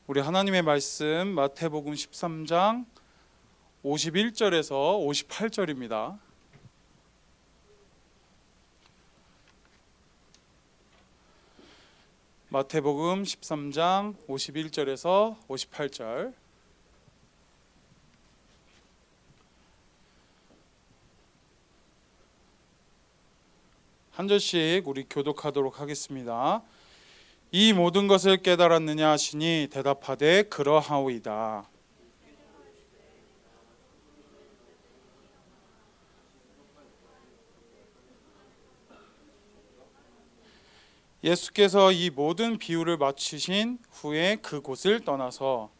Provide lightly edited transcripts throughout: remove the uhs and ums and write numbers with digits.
우리 하나님의 말씀 마태복음 13장 51절에서 58절입니다. 마태복음 13장 51절에서 58절. 한 절씩 우리 교독하도록 하겠습니다. 이 모든 것을 깨달았느냐 하시니 대답하되 그러하오이다. 예수께서 이 모든 비유를 마치신 후에 그곳을 떠나서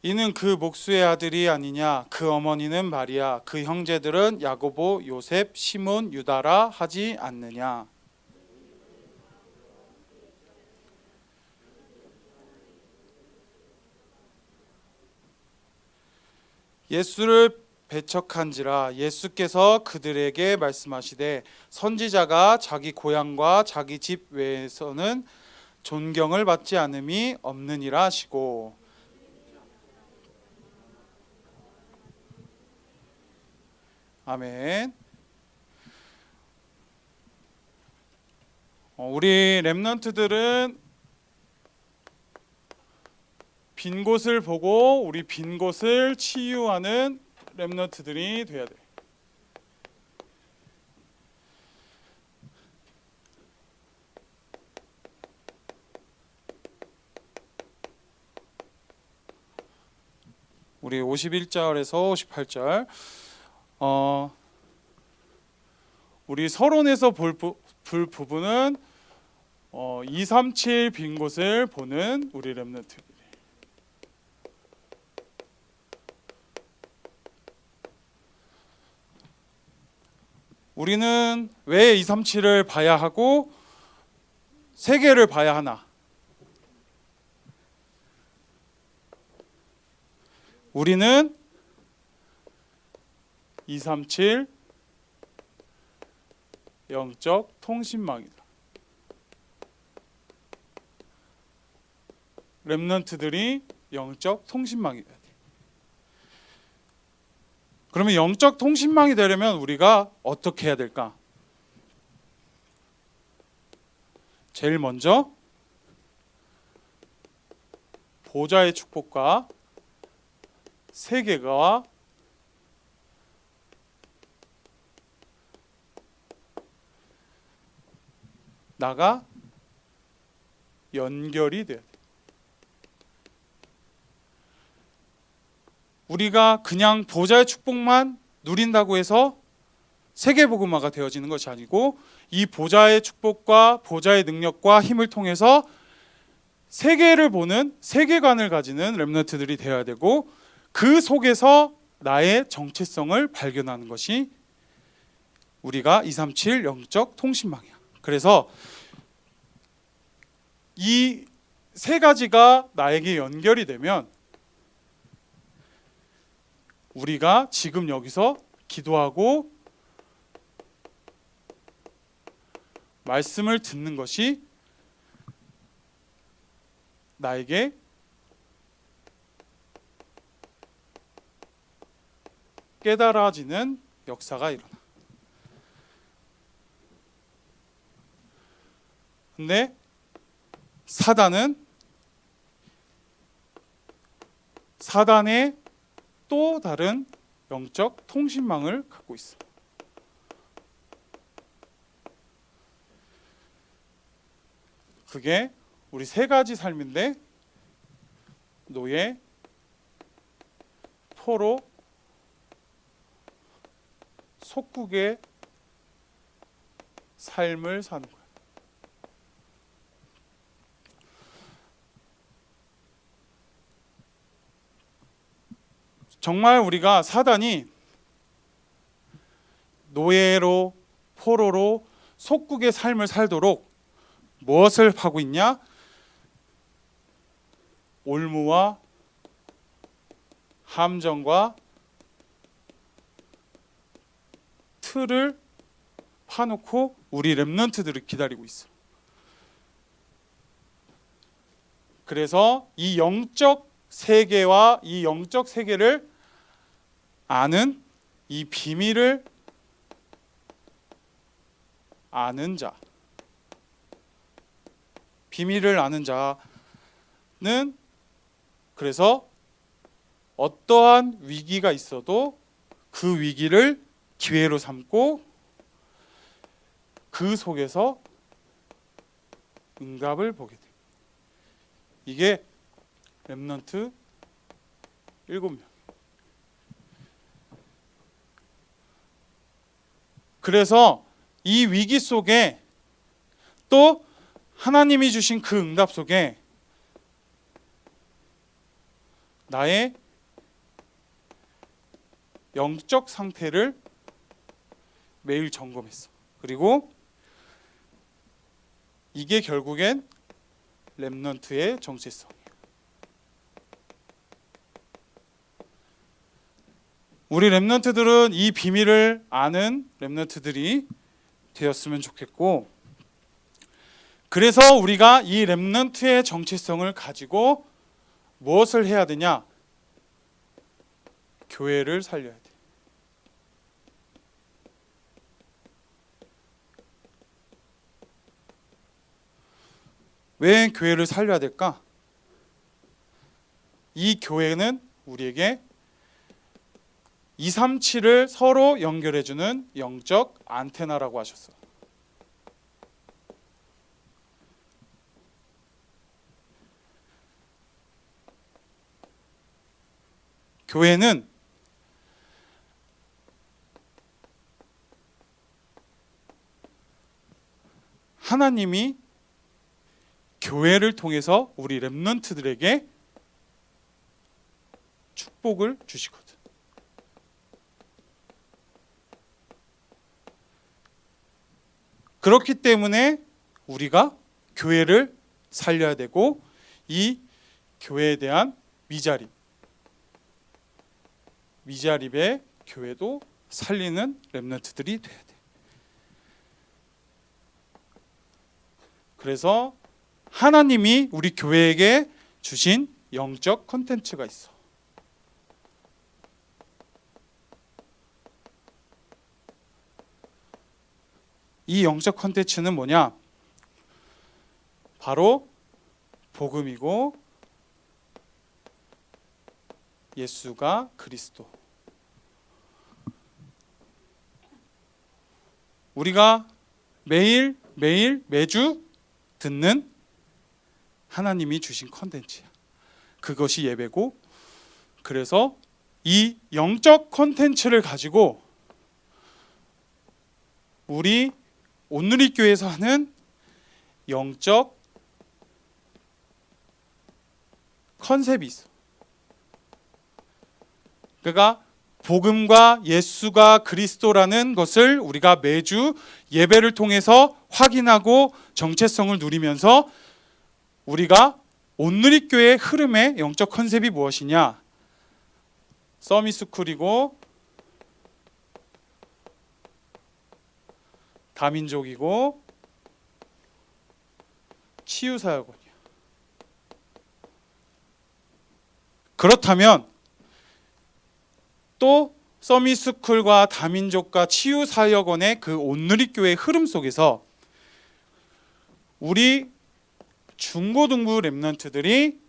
이는 그 목수의 아들이 아니냐, 그 어머니는 마리아, 그 형제들은 야고보, 요셉, 시몬, 유다라 하지 않느냐. 예수를 배척한지라 예수께서 그들에게 말씀하시되 선지자가 자기 고향과 자기 집 외에서는 존경을 받지 않음이 없느니라 하시고. 아멘. 우리 렘넌트들은 빈 곳을 보고 우리 빈 곳을 치유하는 렘넌트들이 돼야 돼. 우리 51절에서 58절. 우리 서론에서 볼 부분은 237 빈 곳을 보는 우리 렘넌트. 우리는 왜 237을 봐야 하고 세 개를 봐야 하나? 우리는 237 영적 통신망이다. 렘넌트들이 영적 통신망이 돼야 돼. 그러면 영적 통신망이 되려면 우리가 어떻게 해야 될까? 제일 먼저 보좌의 축복과 세계가 나가 연결이 돼야 돼. 우리가 그냥 보좌의 축복만 누린다고 해서 세계복음화가 되어지는 것이 아니고 이 보좌의 축복과 보좌의 능력과 힘을 통해서 세계를 보는 세계관을 가지는 렘넌트들이 되어야 되고 그 속에서 나의 정체성을 발견하는 것이 우리가 237 영적 통신망이야. 그래서 이 세 가지가 나에게 연결이 되면 우리가 지금 여기서 기도하고 말씀을 듣는 것이 나에게 깨달아지는 역사가 일어나. 근데 사단의 또 다른 영적 통신망을 갖고 있어. 그게 우리 세 가지 삶인데 노예, 포로, 속국의 삶을 사는 거야. 정말 우리가 사단이 노예로 포로로 속국의 삶을 살도록 무엇을 하고 있냐? 올무와 함정과 틀을 파놓고 우리 렘넌트들을 기다리고 있어. 그래서 이 영적 세계와 이 영적 세계를 아는, 이 비밀을 아는 자, 비밀을 아는 자는 그래서 어떠한 위기가 있어도 그 위기를 기회로 삼고 그 속에서 응답을 보게 돼. 이게 렘넌트 7명. 그래서 이 위기 속에 또 하나님이 주신 그 응답 속에 나의 영적 상태를 매일 점검했어. 그리고 이게 결국엔 렘넌트의 정체성이에요. 우리 렘넌트들은 이 비밀을 아는 렘넌트들이 되었으면 좋겠고, 그래서 우리가 이 렘넌트의 정체성을 가지고 무엇을 해야 되냐? 교회를 살려야 돼. 왜 교회를 살려야 될까? 이 교회는 우리에게 237을 서로 연결해주는 영적 안테나라고 하셨어. 교회는 하나님이 교회를 통해서 우리 렘넌트들에게 축복을 주시거든. 그렇기 때문에 우리가 교회를 살려야 되고, 이 교회에 대한 미자립의 교회도 살리는 렘넌트들이 돼야 돼. 그래서 하나님이 우리 교회에게 주신 영적 콘텐츠가 있어. 이 영적 콘텐츠는 뭐냐? 바로 복음이고 예수가 그리스도. 우리가 매주 듣는 하나님이 주신 콘텐츠야. 그것이 예배고, 그래서 이 영적 콘텐츠를 가지고 우리 온누리교회에서 하는 영적 컨셉이 있어. 그러니까 복음과 예수가 그리스도라는 것을 우리가 매주 예배를 통해서 확인하고 정체성을 누리면서 우리가 온누리교회의 흐름의 영적 컨셉이 무엇이냐? 서밋스쿨이고 다민족이고 치유사역원이야. 그렇다면 또 서밋스쿨과 다민족과 치유사역원의 그 온누리교회의 흐름 속에서 우리 중고등부 렘넌트들이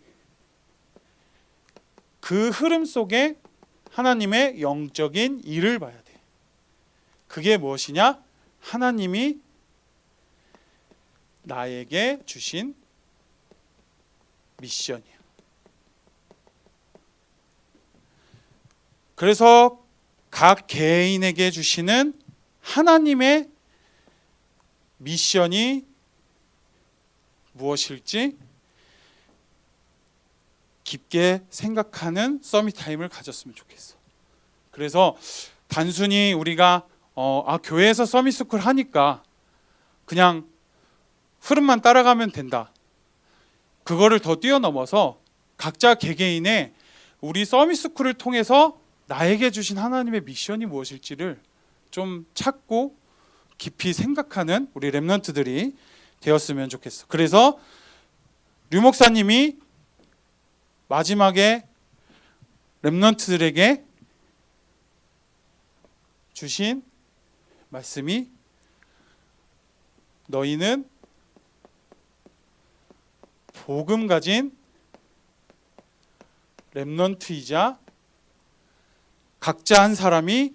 그 흐름 속에 하나님의 영적인 일을 봐야 돼. 그게 무엇이냐? 하나님이 나에게 주신 미션이야. 그래서 각 개인에게 주시는 하나님의 미션이 무엇일지 깊게 생각하는 서밋 타임을 가졌으면 좋겠어. 그래서 단순히 우리가 교회에서 서밋스쿨 하니까 그냥 흐름만 따라가면 된다. 그거를 더 뛰어넘어서 각자 개개인의 우리 서밋스쿨을 통해서 나에게 주신 하나님의 미션이 무엇일지를 좀 찾고 깊이 생각하는 우리 렘넌트들이 되었으면 좋겠어. 그래서 류 목사님이 마지막에 렘넌트들에게 주신 말씀이 너희는 복음 가진 렘넌트이자 각자 한 사람이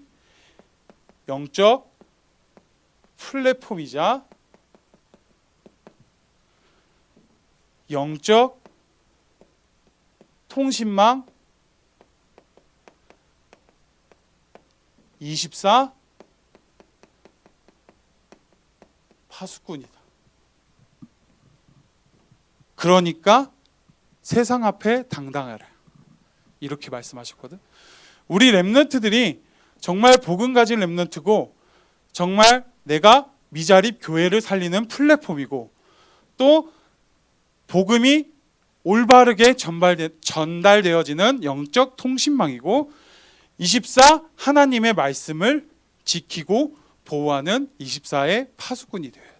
영적 플랫폼이자 영적 통신망 24 파수꾼이다. 그러니까 세상 앞에 당당하라. 이렇게 말씀하셨거든. 우리 렘넌트들이 정말 복음 가진 렘넌트고 정말 내가 미자립 교회를 살리는 플랫폼이고 또 복음이 올바르게 전달되어지는 영적 통신망이고 24 하나님의 말씀을 지키고 보호하는 24의 파수꾼이 되어야 돼.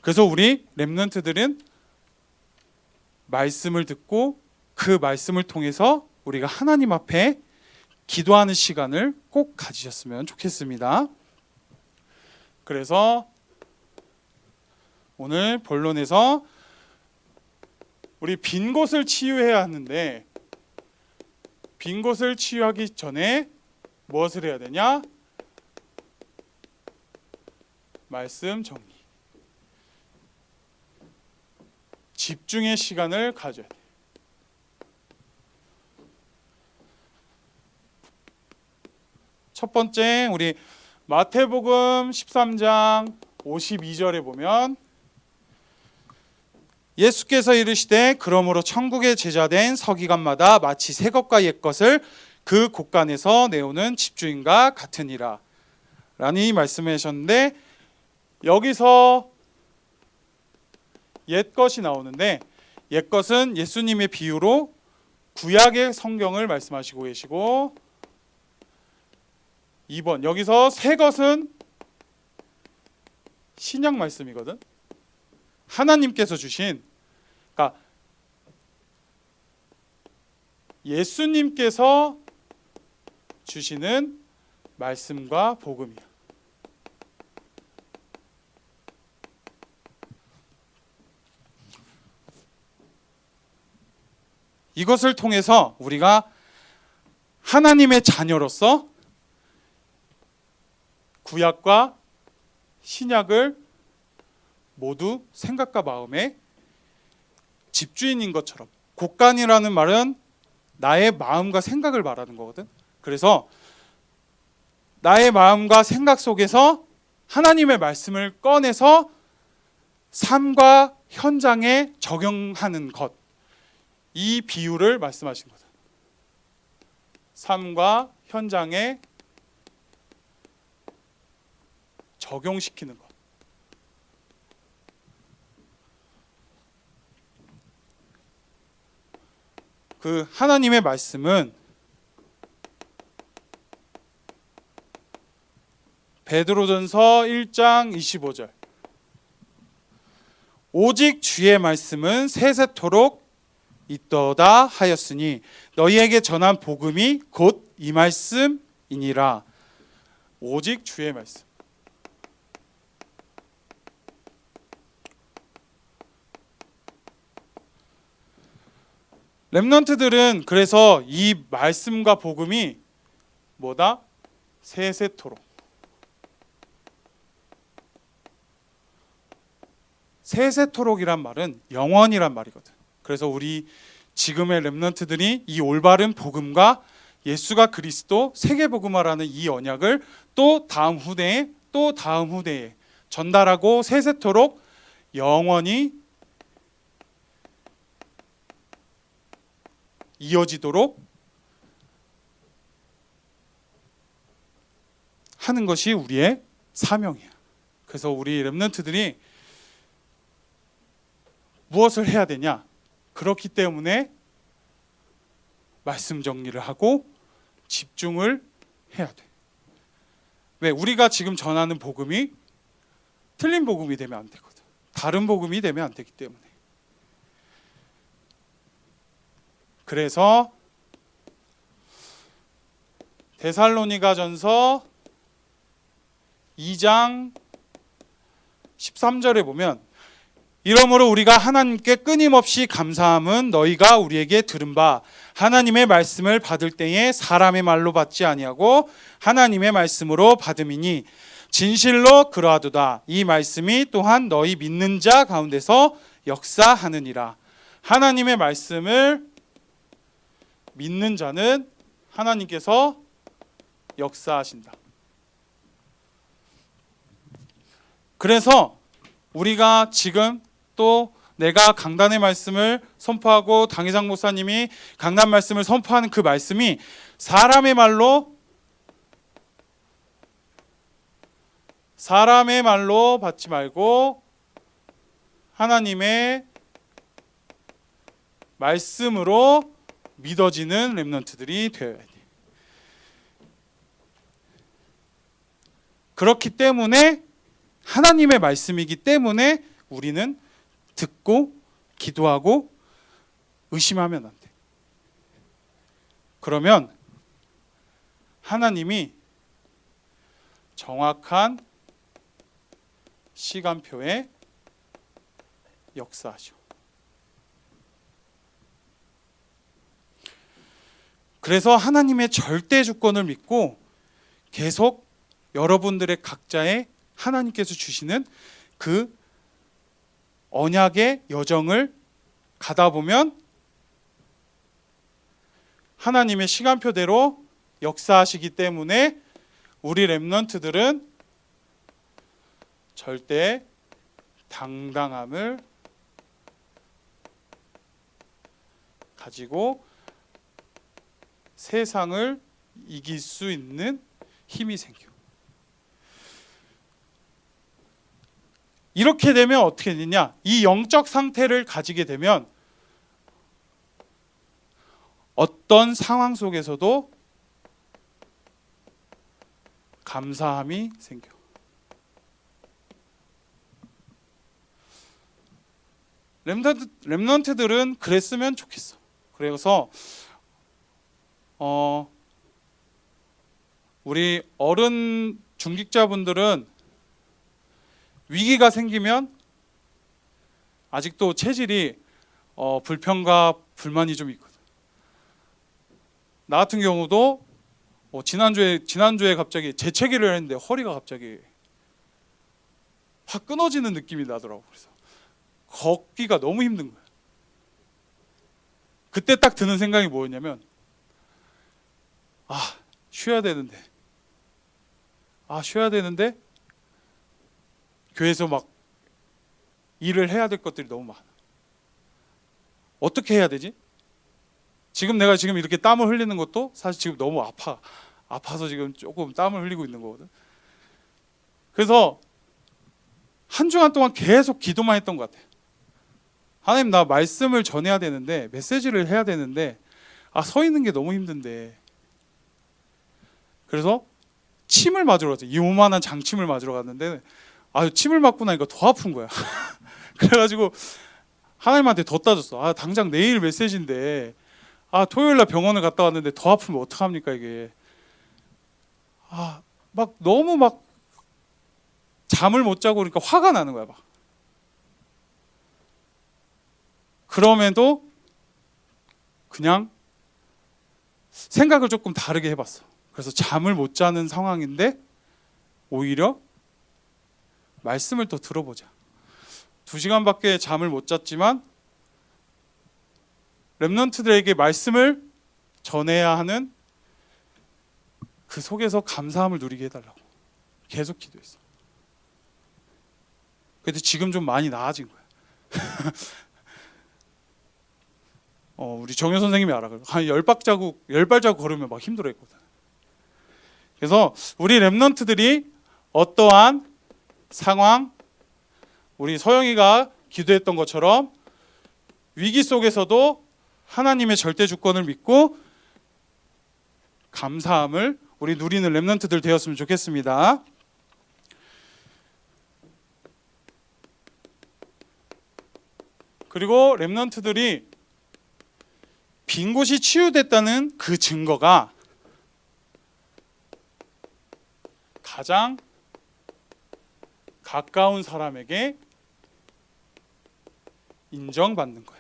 그래서 우리 렘넌트들은 말씀을 듣고 그 말씀을 통해서 우리가 하나님 앞에 기도하는 시간을 꼭 가지셨으면 좋겠습니다. 그래서 오늘 본론에서 우리 빈 곳을 치유해야 하는데 빈 곳을 치유하기 전에 무엇을 해야 되냐? 말씀 정리. 집중의 시간을 가져야 돼. 첫 번째 우리 마태복음 13장 52절에 보면 예수께서 이르시되 그러므로 천국의 제자된 서기관마다 마치 새 것과 옛 것을 그 곳간에서 내오는 집주인과 같으니라 라니 말씀을 하셨는데 여기서 옛 것이 나오는데 옛 것은 예수님의 비유로 구약의 성경을 말씀하시고 계시고 2번 여기서 새 것은 신약 말씀이거든. 하나님께서 주신 그러니까 예수님께서 주시는 말씀과 복음이야. 이것을 통해서 우리가 하나님의 자녀로서 구약과 신약을 모두 생각과 마음의 집주인인 것처럼 곳간이라는 말은 나의 마음과 생각을 말하는 거거든. 그래서 나의 마음과 생각 속에서 하나님의 말씀을 꺼내서 삶과 현장에 적용하는 것, 이 비유를 말씀하신 거다. 삶과 현장에 적용시키는 것. 그 하나님의 말씀은 베드로전서 1장 25절 오직 주의 말씀은 세세토록 있도다 하였으니 너희에게 전한 복음이 곧 이 말씀이니라. 오직 주의 말씀. 렘넌트들은 그래서 이 말씀과 복음이 뭐다? 세세토록. 세세토록이란 말은 영원이란 말이거든. 그래서 우리 지금의 렘넌트들이 이 올바른 복음과 예수가 그리스도 세계복음화라는 이 언약을 또 다음 후대에 또 다음 후대에 전달하고 세세토록 영원히 이어지도록 하는 것이 우리의 사명이야. 그래서 우리 렘넌트들이 무엇을 해야 되냐? 그렇기 때문에 말씀 정리를 하고 집중을 해야 돼. 왜? 우리가 지금 전하는 복음이 틀린 복음이 되면 안 되거든. 다른 복음이 되면 안 되기 때문에. 그래서 데살로니가전서 2장 13절에 보면 이러므로 우리가 하나님께 끊임없이 감사함은 너희가 우리에게 들은 바 하나님의 말씀을 받을 때에 사람의 말로 받지 아니하고 하나님의 말씀으로 받음이니 진실로 그러하도다. 이 말씀이 또한 너희 믿는 자 가운데서 역사하느니라. 하나님의 말씀을 믿는 자는 하나님께서 역사하신다. 그래서 우리가 지금 또 내가 강단의 말씀을 선포하고 당회장 목사님이 강단 말씀을 선포하는 그 말씀이 사람의 말로 받지 말고 하나님의 말씀으로 믿어지는 렘넌트들이 되어야 돼. 그렇기 때문에 하나님의 말씀이기 때문에 우리는 듣고 기도하고 의심하면 안 돼. 그러면 하나님이 정확한 시간표에 역사하셔. 그래서 하나님의 절대 주권을 믿고 계속 여러분들의 각자의 하나님께서 주시는 그 언약의 여정을 가다 보면 하나님의 시간표대로 역사하시기 때문에 우리 렘넌트들은 절대 당당함을 가지고 세상을 이길 수 있는 힘이 생겨. 이렇게 되면 어떻게 되냐? 이 영적 상태를 가지게 되면 어떤 상황 속에서도 감사함이 생겨. 렘넌트들은 그랬으면 좋겠어. 그래서 우리 어른 중직자분들은 위기가 생기면 아직도 체질이 불평과 불만이 좀 있거든. 나 같은 경우도 지난주에 갑자기 재채기를 했는데 허리가 갑자기 확 끊어지는 느낌이 나더라고. 그래서 걷기가 너무 힘든 거야. 그때 딱 드는 생각이 뭐였냐면 쉬어야 되는데 교회에서 막 일을 해야 될 것들이 너무 많아. 어떻게 해야 되지? 내가 지금 이렇게 땀을 흘리는 것도 사실 지금 너무 아파서 지금 조금 땀을 흘리고 있는 거거든. 그래서 한 주간 동안 계속 기도만 했던 것 같아. 하나님, 나 말씀을 전해야 되는데 메시지를 해야 되는데 서 있는 게 너무 힘든데. 그래서 침을 맞으러 갔어요. 요만한 장침을 맞으러 갔는데 침을 맞고 나니까 더 아픈 거야. 그래가지고 하나님한테 더 따졌어. 당장 내일 메시지인데 토요일날 병원을 갔다 왔는데 더 아프면 어떡합니까 이게. 막 너무 막 잠을 못 자고 그러니까 화가 나는 거야. 막. 그럼에도 그냥 생각을 조금 다르게 해봤어. 그래서 잠을 못 자는 상황인데 오히려 말씀을 더 들어보자. 2시간밖에 잠을 못 잤지만 렘넌트들에게 말씀을 전해야 하는 그 속에서 감사함을 누리게 해달라고 계속 기도했어. 근데 지금 좀 많이 나아진 거야. 우리 정효 선생님이 알아. 한 10발자국 걸으면 막 힘들어했거든. 그래서 우리 렘넌트들이 어떠한 상황, 우리 서영이가 기도했던 것처럼 위기 속에서도 하나님의 절대 주권을 믿고 감사함을 우리 누리는 렘넌트들 되었으면 좋겠습니다. 그리고 렘넌트들이 빈 곳이 치유됐다는 그 증거가 가장 가까운 사람에게 인정받는 거예요.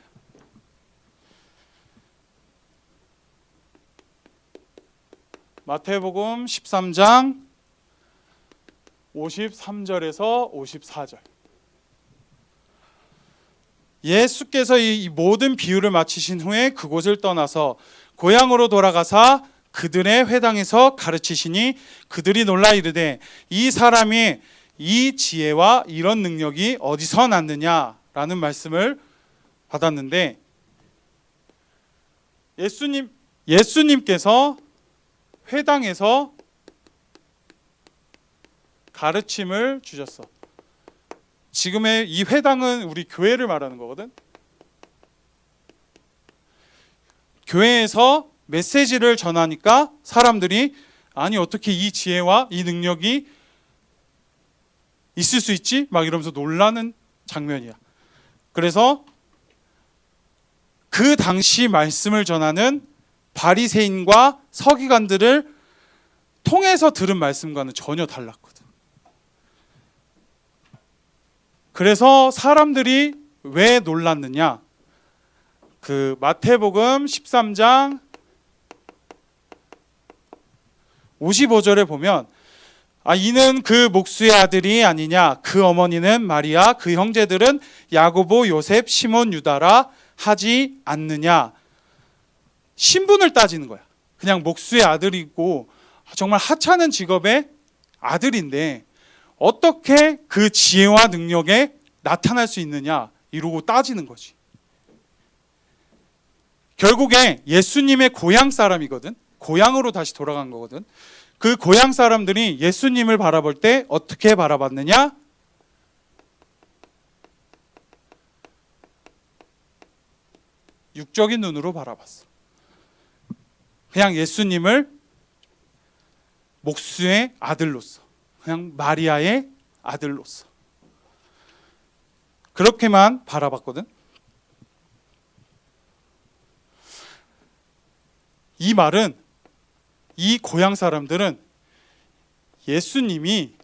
마태복음 13장 53절에서 54절. 예수께서 이 모든 비유를 마치신 후에 그곳을 떠나서 고향으로 돌아가사 그들의 회당에서 가르치시니 그들이 놀라 이르되 이 사람이 이 지혜와 이런 능력이 어디서 났느냐라는 말씀을 받았는데, 예수님께서 회당에서 가르침을 주셨어. 지금의 이 회당은 우리 교회를 말하는 거거든. 교회에서 메시지를 전하니까 사람들이 아니 어떻게 이 지혜와 이 능력이 있을 수 있지? 막 이러면서 놀라는 장면이야. 그래서 그 당시 말씀을 전하는 바리새인과 서기관들을 통해서 들은 말씀과는 전혀 달랐거든. 그래서 사람들이 왜 놀랐느냐? 그 마태복음 13장 55절에 보면 이는 그 목수의 아들이 아니냐? 그 어머니는 마리아, 그 형제들은 야고보, 요셉, 시몬, 유다라 하지 않느냐? 신분을 따지는 거야. 그냥 목수의 아들이고 정말 하찮은 직업의 아들인데 어떻게 그 지혜와 능력에 나타날 수 있느냐? 이러고 따지는 거지. 결국에 예수님의 고향 사람이거든. 고향으로 다시 돌아간 거거든. 그 고향 사람들이 예수님을 바라볼 때 어떻게 바라봤느냐? 육적인 눈으로 바라봤어. 그냥 예수님을 목수의 아들로서, 그냥 마리아의 아들로서 그렇게만 바라봤거든. 이 말은, 이 고향 사람들은 예수님이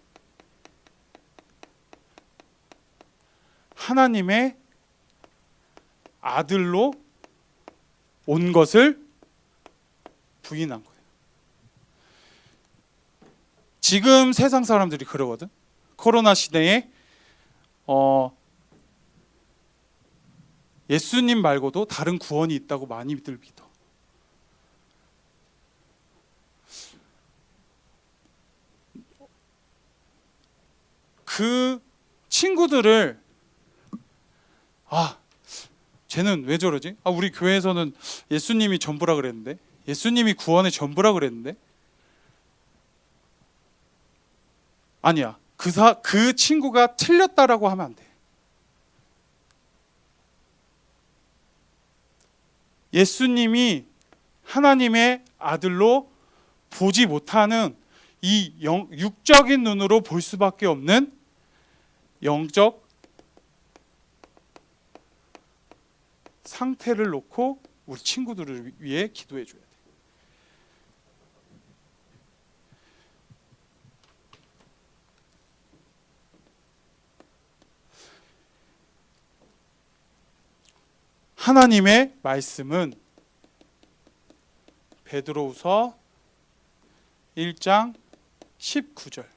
하나님의 아들로 온 것을 부인한 거예요. 지금 세상 사람들이 그러거든. 코로나 시대에 예수님 말고도 다른 구원이 있다고 많이들 믿어. 그 친구들을 쟤는 왜 저러지? 우리 교회에서는 예수님이 전부라 그랬는데, 예수님이 구원의 전부라 그랬는데. 아니야. 그 친구가 틀렸다라고 하면 안 돼. 예수님이 하나님의 아들로 보지 못하는 이 육적인 눈으로 볼 수밖에 없는 영적 상태를 놓고 우리 친구들을 위해 기도해 줘야 돼. 하나님의 말씀은 베드로후서 1장 19절.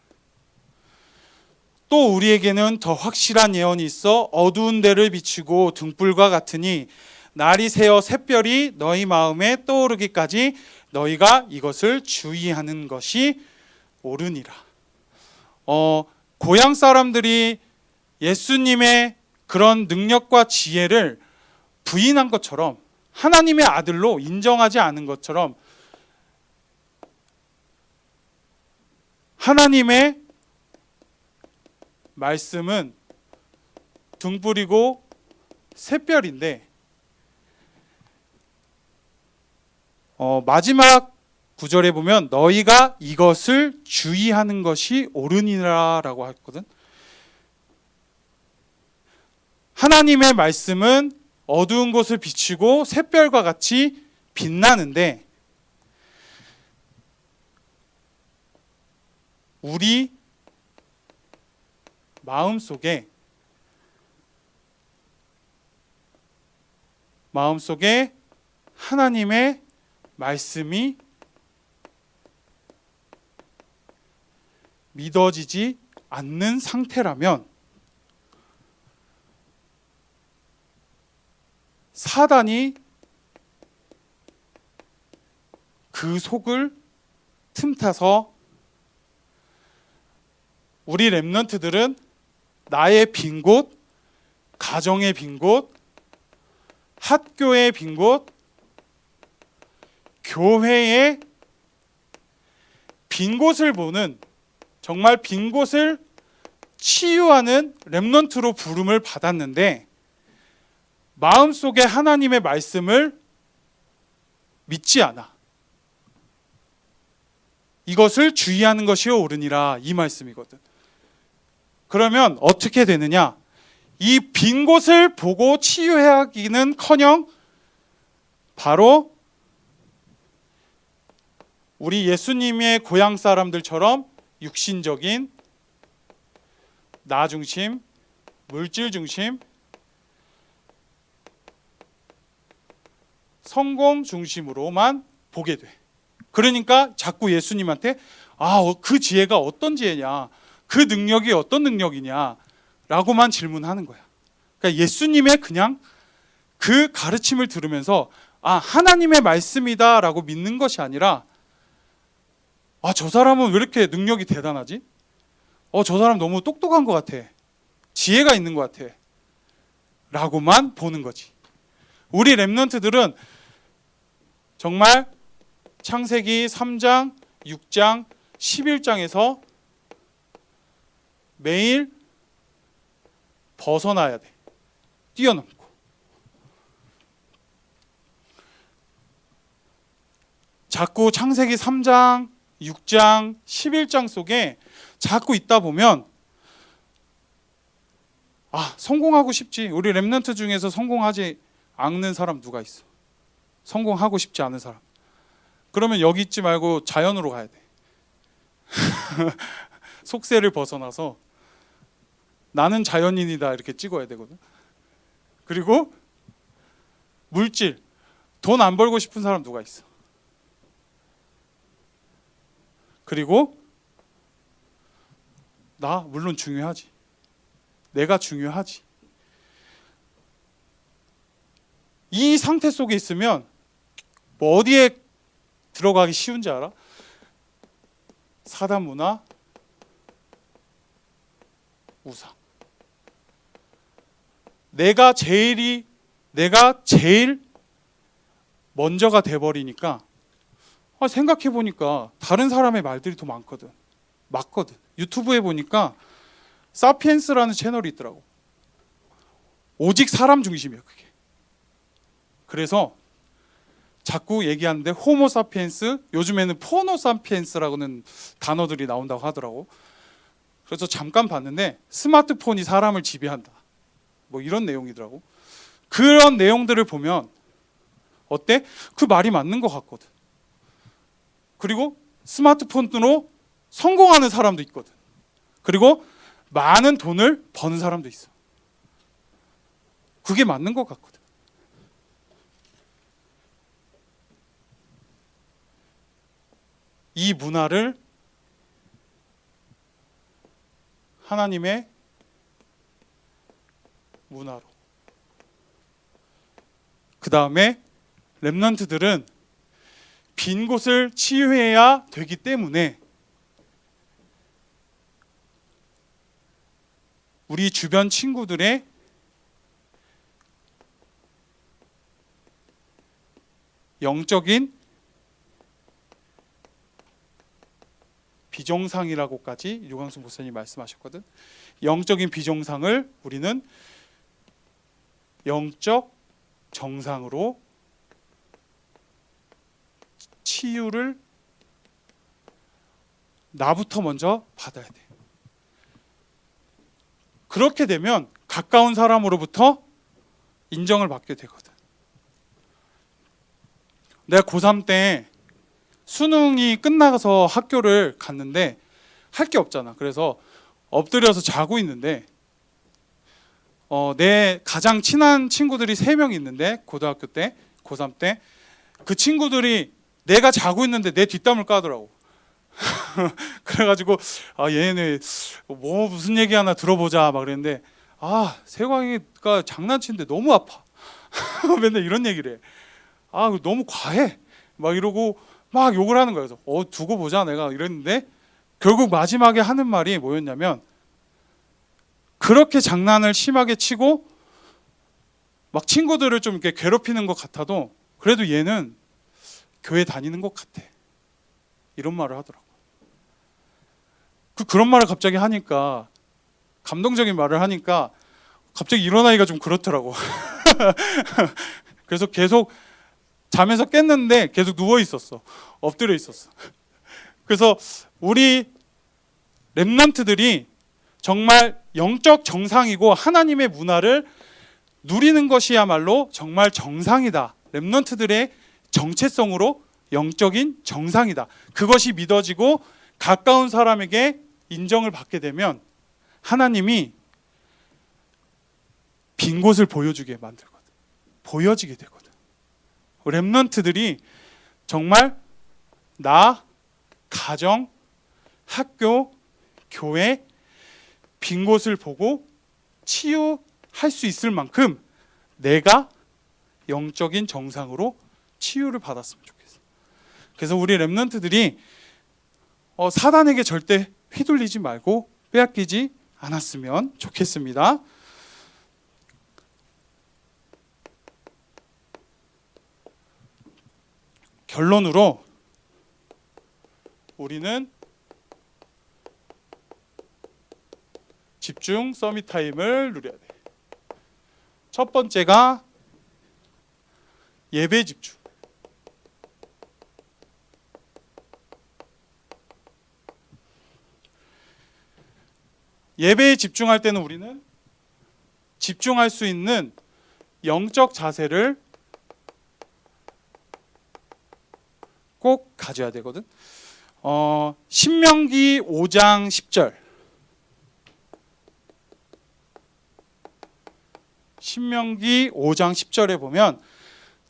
또 우리에게는 더 확실한 예언이 있어 어두운 데를 비추고 등불과 같으니 날이 새어 샛별이 너희 마음에 떠오르기까지 너희가 이것을 주의하는 것이 옳으니라. 고향 사람들이 예수님의 그런 능력과 지혜를 부인한 것처럼, 하나님의 아들로 인정하지 않은 것처럼, 하나님의 말씀은 등불이고 샛별인데 마지막 9절에 보면 너희가 이것을 주의하는 것이 옳으니라 라고 했거든. 하나님의 말씀은 어두운 곳을 비추고 샛별과 같이 빛나는데 우리 마음속에 하나님의 말씀이 믿어지지 않는 상태라면 사단이 그 속을 틈타서 우리 렘넌트들은 나의 빈 곳, 가정의 빈 곳, 학교의 빈 곳, 교회의 빈 곳을 보는, 정말 빈 곳을 치유하는 렘넌트로 부름을 받았는데 마음속에 하나님의 말씀을 믿지 않아. 이것을 주의하는 것이 옳으니라, 이 말씀이거든. 그러면 어떻게 되느냐? 이 빈 곳을 보고 치유하기는커녕 바로 우리 예수님의 고향 사람들처럼 육신적인 나 중심, 물질 중심, 성공 중심으로만 보게 돼. 그러니까 자꾸 예수님한테 그 지혜가 어떤 지혜냐, 그 능력이 어떤 능력이냐 라고만 질문하는 거야. 그러니까 예수님의 그냥 그 가르침을 들으면서 하나님의 말씀이다 라고 믿는 것이 아니라 저 사람은 왜 이렇게 능력이 대단하지? 저 사람 너무 똑똑한 것 같아, 지혜가 있는 것 같아 라고만 보는 거지. 우리 렘넌트들은 정말 창세기 3장, 6장, 11장에서 매일 벗어나야 돼. 뛰어넘고. 자꾸 창세기 3장, 6장, 11장 속에 자꾸 있다 보면 성공하고 싶지. 우리 렘넌트 중에서 성공하지 않는 사람 누가 있어? 성공하고 싶지 않은 사람. 그러면 여기 있지 말고 자연으로 가야 돼. 속세를 벗어나서 나는 자연인이다 이렇게 찍어야 되거든. 그리고 물질, 돈 안 벌고 싶은 사람 누가 있어? 그리고 나 물론 중요하지. 내가 중요하지. 이 상태 속에 있으면 어디에 들어가기 쉬운지 알아? 사단 문화, 우상. 내가 제일 먼저가 돼버리니까 생각해 보니까 다른 사람의 말들이 더 많거든. 맞거든. 유튜브에 보니까 사피엔스라는 채널이 있더라고. 오직 사람 중심이야 그게. 그래서 자꾸 얘기하는데 호모 사피엔스, 요즘에는 포노 사피엔스라고는 단어들이 나온다고 하더라고. 그래서 잠깐 봤는데 스마트폰이 사람을 지배한다, 뭐 이런 내용이더라고. 그런 내용들을 보면 어때? 그 말이 맞는 것 같거든. 그리고 스마트폰으로 성공하는 사람도 있거든. 그리고 많은 돈을 버는 사람도 있어. 그게 맞는 것 같거든. 이 문화를 하나님의 문화로. 그 다음에 렘넌트들은 빈 곳을 치유해야 되기 때문에 우리 주변 친구들의 영적인 비정상이라고까지 유광수 목사님 말씀하셨거든. 영적인 비정상을 우리는 영적 정상으로 치유를 나부터 먼저 받아야 돼. 그렇게 되면 가까운 사람으로부터 인정을 받게 되거든. 내가 고3 때 수능이 끝나서 학교를 갔는데 할 게 없잖아. 그래서 엎드려서 자고 있는데 내 가장 친한 친구들이 3명 있는데 고등학교 때, 고3 때 그 친구들이 내가 자고 있는데 내 뒷담을 까더라고. 그래가지고 얘네 뭐 무슨 얘기 하나 들어보자 막 그랬는데 세광이가 장난치는데 너무 아파. 맨날 이런 얘기를 해. 너무 과해 막 이러고 막 욕을 하는 거야. 그래서 두고 보자 내가 이랬는데 결국 마지막에 하는 말이 뭐였냐면, 그렇게 장난을 심하게 치고 막 친구들을 좀 이렇게 괴롭히는 것 같아도 그래도 얘는 교회 다니는 것 같아, 이런 말을 하더라고. 그런 말을 갑자기 하니까, 감동적인 말을 하니까 갑자기 일어나기가 좀 그렇더라고. 그래서 계속 잠에서 깼는데 계속 누워 있었어. 엎드려 있었어. 그래서 우리 렘넌트들이 정말 영적 정상이고 하나님의 문화를 누리는 것이야말로 정말 정상이다. 렘넌트들의 정체성으로 영적인 정상이다. 그것이 믿어지고 가까운 사람에게 인정을 받게 되면 하나님이 빈 곳을 보여주게 만들거든. 보여지게 되거든. 렘넌트들이 정말 나, 가정, 학교, 교회 빈 곳을 보고 치유할 수 있을 만큼 내가 영적인 정상으로 치유를 받았으면 좋겠어. 그래서 우리 렘넌트들이 사단에게 절대 휘둘리지 말고 빼앗기지 않았으면 좋겠습니다. 결론으로 우리는 집중 서밋 타임을 누려야 돼. 첫 번째가 예배 집중. 예배에 집중할 때는 우리는 집중할 수 있는 영적 자세를 꼭 가져야 되거든. 신명기 5장 10절. 신명기 5장 10절에 보면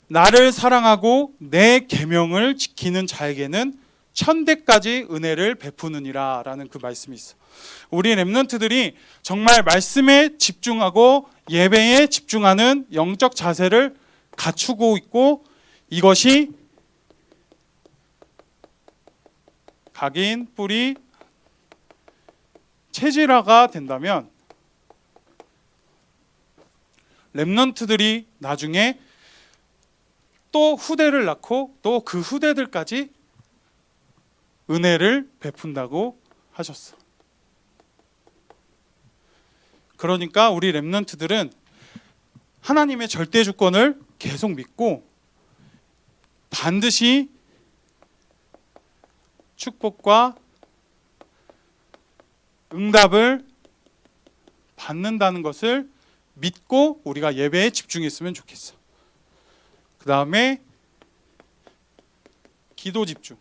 나를 사랑하고 내 계명을 지키는 자에게는 천대까지 은혜를 베푸느니라 라는 그 말씀이 있어. 우리 렘넌트들이 정말 말씀에 집중하고 예배에 집중하는 영적 자세를 갖추고 있고, 이것이 각인, 뿌리, 체질화가 된다면 렘넌트들이 나중에 또 후대를 낳고 또 그 후대들까지 은혜를 베푼다고 하셨어. 그러니까 우리 렘넌트들은 하나님의 절대 주권을 계속 믿고 반드시 축복과 응답을 받는다는 것을 믿고 우리가 예배에 집중했으면 좋겠어. 그 다음에 기도 집중.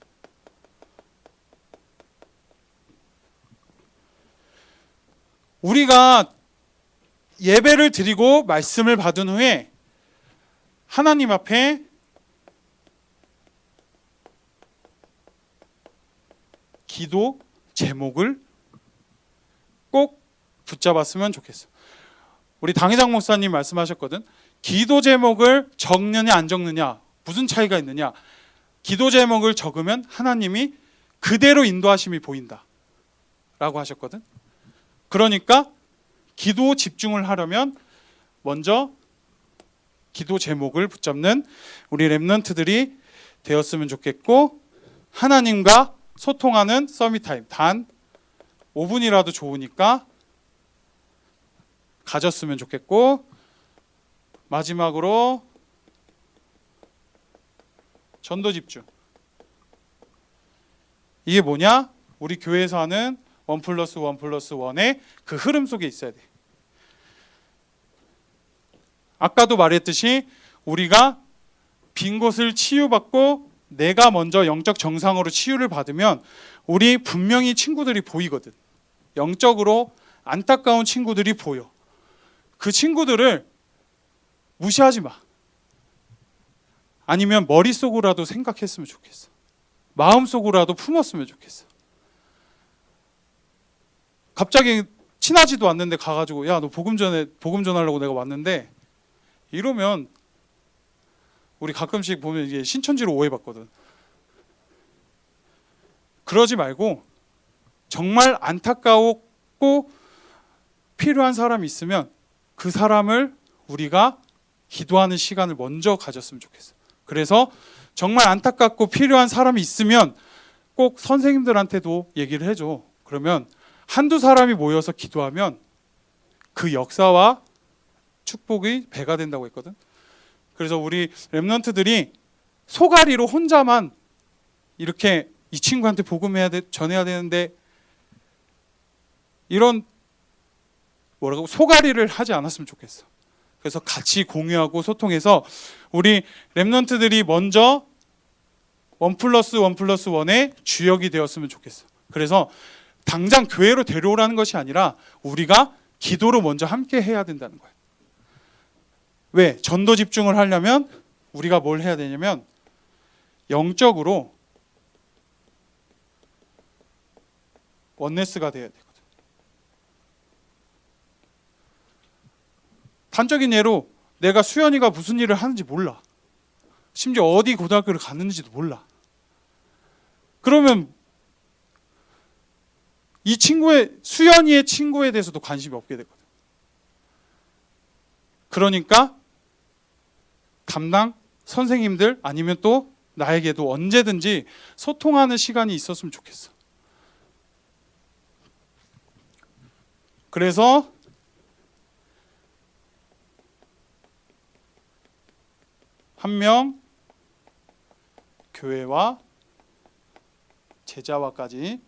우리가 예배를 드리고 말씀을 받은 후에 하나님 앞에 기도 제목을 꼭 붙잡았으면 좋겠어. 우리 당회장 목사님 말씀하셨거든. 기도 제목을 적느냐 안 적느냐 무슨 차이가 있느냐. 기도 제목을 적으면 하나님이 그대로 인도하심이 보인다 라고 하셨거든. 그러니까 기도 집중을 하려면 먼저 기도 제목을 붙잡는 우리 렘넌트들이 되었으면 좋겠고, 하나님과 소통하는 서밋 타임 단 5분이라도 좋으니까 가졌으면 좋겠고, 마지막으로 전도 집중. 이게 뭐냐? 우리 교회에서 하는 1+1+1의 그 흐름 속에 있어야 돼. 아까도 말했듯이 우리가 빈 곳을 치유받고 내가 먼저 영적 정상으로 치유를 받으면 우리 분명히 친구들이 보이거든. 영적으로 안타까운 친구들이 보여. 그 친구들을 무시하지 마. 아니면 머릿속으로라도 생각했으면 좋겠어. 마음속으로라도 품었으면 좋겠어. 갑자기 친하지도 않는데 가가지고 야, 너 복음 전하려고 내가 왔는데 이러면 우리 가끔씩 보면 이게 신천지로 오해받거든. 그러지 말고 정말 안타까웠고 필요한 사람이 있으면 그 사람을 우리가 기도하는 시간을 먼저 가졌으면 좋겠어. 그래서 정말 안타깝고 필요한 사람이 있으면 꼭 선생님들한테도 얘기를 해줘. 그러면 한두 사람이 모여서 기도하면 그 역사와 축복이 배가 된다고 했거든. 그래서 우리 렘넌트들이 소가리로 혼자만 이렇게 이 친구한테 전해야 되는데 이런 소가리를 하지 않았으면 좋겠어. 그래서 같이 공유하고 소통해서 우리 렘넌트들이 먼저 1+1+1의 주역이 되었으면 좋겠어. 그래서 당장 교회로 데려오라는 것이 아니라 우리가 기도로 먼저 함께 해야 된다는 거야. 왜? 전도 집중을 하려면 우리가 뭘 해야 되냐면 영적으로 원네스가 돼야 되거든. 단적인 예로 내가 수연이가 무슨 일을 하는지 몰라. 심지어 어디 고등학교를 갔는지도 몰라. 그러면 이 수연이의 친구에 대해서도 관심이 없게 되거든. 그러니까 담당 선생님들 아니면 또 나에게도 언제든지 소통하는 시간이 있었으면 좋겠어. 그래서 한 명 교회와 제자와까지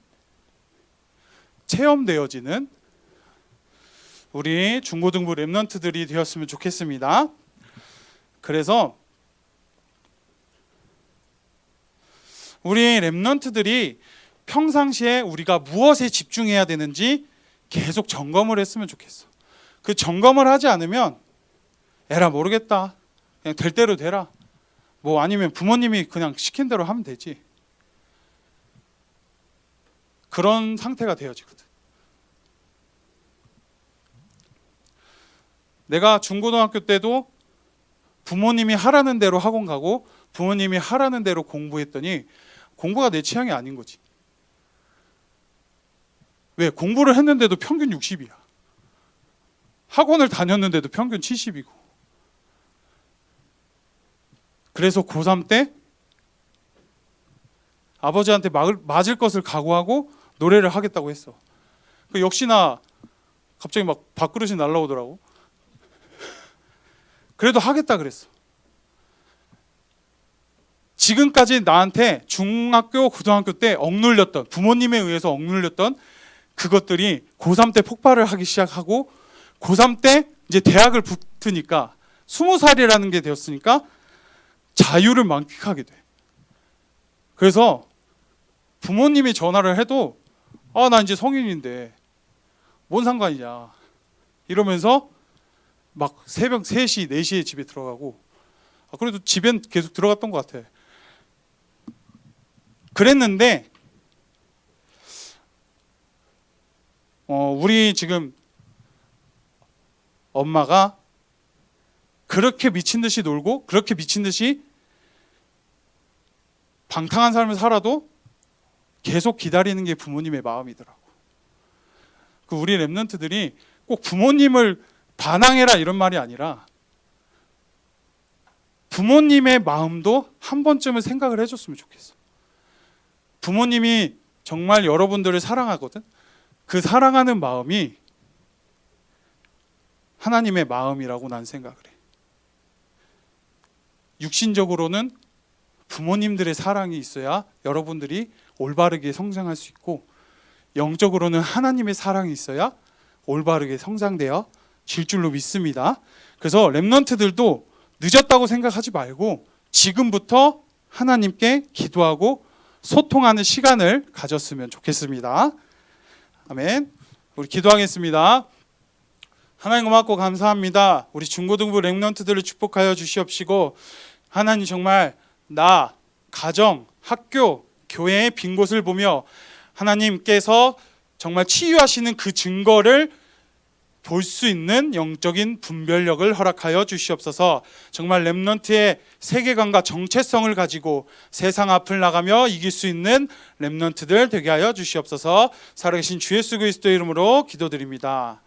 체험되어지는 우리 중고등부 렘넌트들이 되었으면 좋겠습니다. 그래서 우리 렘넌트들이 평상시에 우리가 무엇에 집중해야 되는지 계속 점검을 했으면 좋겠어. 그 점검을 하지 않으면 에라 모르겠다. 그냥 될 대로 되라. 뭐 아니면 부모님이 그냥 시킨 대로 하면 되지. 그런 상태가 되어지거든. 내가 중고등학교 때도 부모님이 하라는 대로 학원 가고 부모님이 하라는 대로 공부했더니 공부가 내 취향이 아닌 거지. 왜? 공부를 했는데도 평균 60이야. 학원을 다녔는데도 평균 70이고. 그래서 고3 때 아버지한테 맞을 것을 각오하고 노래를 하겠다고 했어. 역시나 갑자기 막 밥그릇이 날라오더라고. 그래도 하겠다 그랬어. 지금까지 나한테 중학교, 고등학교 때 억눌렸던, 부모님에 의해서 억눌렸던 그것들이 고3 때 폭발을 하기 시작하고 고3 때 이제 대학을 붙으니까 20살이라는 게 되었으니까 자유를 만끽하게 돼. 그래서 부모님이 전화를 해도 나 이제 성인인데 뭔 상관이냐 이러면서 막 새벽 3시, 4시에 집에 들어가고 그래도 집엔 계속 들어갔던 것 같아. 그랬는데 우리 지금 엄마가 그렇게 미친 듯이 놀고 그렇게 미친 듯이 방탕한 삶을 살아도 계속 기다리는 게 부모님의 마음이더라고. 우리 렘넌트들이 꼭 부모님을 반항해라 이런 말이 아니라 부모님의 마음도 한 번쯤은 생각을 해줬으면 좋겠어. 부모님이 정말 여러분들을 사랑하거든. 그 사랑하는 마음이 하나님의 마음이라고 난 생각을 해. 육신적으로는 부모님들의 사랑이 있어야 여러분들이 올바르게 성장할 수 있고 영적으로는 하나님의 사랑이 있어야 올바르게 성장되어 질 줄로 믿습니다. 그래서 렘넌트들도 늦었다고 생각하지 말고 지금부터 하나님께 기도하고 소통하는 시간을 가졌으면 좋겠습니다. 아멘. 우리 기도하겠습니다. 하나님 고맙고 감사합니다. 우리 중고등부 렘넌트들을 축복하여 주시옵시고, 하나님 정말 나, 가정, 학교, 교회의 빈 곳을 보며 하나님께서 정말 치유하시는 그 증거를 볼 수 있는 영적인 분별력을 허락하여 주시옵소서. 정말 렘넌트의 세계관과 정체성을 가지고 세상 앞을 나가며 이길 수 있는 렘넌트들 되게 하여 주시옵소서. 살아계신 주 예수 그리스도의 이름으로 기도드립니다.